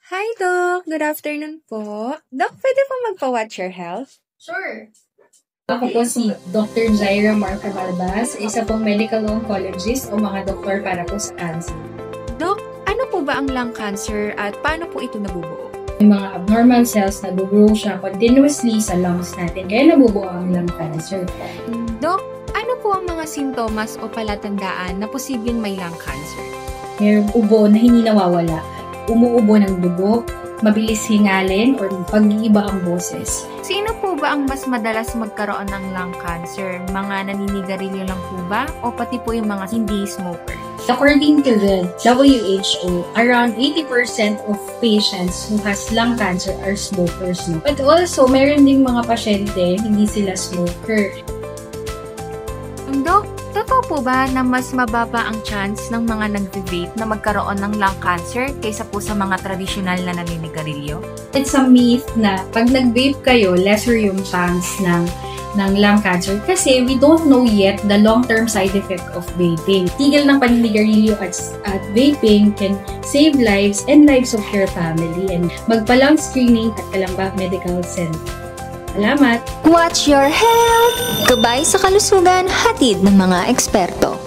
Hi, Doc! Good afternoon po. Doc, pwede po magpa-watch your health? Sure. Ako po si Dr. Jaira Marca Balbas, isa pong medical oncologist o mga doktor para po sa cancer. Doc, ano po ba ang lung cancer at paano po ito nabubuo? May mga abnormal cells na grow siya continuously sa lungs natin, kaya nabubuo ang lung cancer. Doc, ano po ang mga sintomas o palatandaan na posibleng may lung cancer? Mayroong ubo na hindi nawawala, umuubo ng dugo, mabilis hingalin, or pag-iiba ang boses. Sino po ba ang mas madalas magkaroon ng lung cancer? Mga naninigarilyo lang po ba o pati po yung mga hindi smoker? According to the WHO, around 80% of patients who has lung cancer are smokers. But also, meron ding mga pasyente, hindi sila smoker. Doc, totoo po ba na mas mababa ang chance ng mga nag-vape na magkaroon ng lung cancer kaysa po sa mga tradisyonal na naninigarilyo? It's a myth na pag nag-vape kayo, lesser yung chance ng lung cancer kasi we don't know yet the long-term side effect of vaping. Tigil ng paninigarilyo at vaping can save lives and lives of your family, and magpa-lung screening at Calamba Medical Center. Salamat! Watch your health! Gabay sa kalusugan, hatid ng mga eksperto.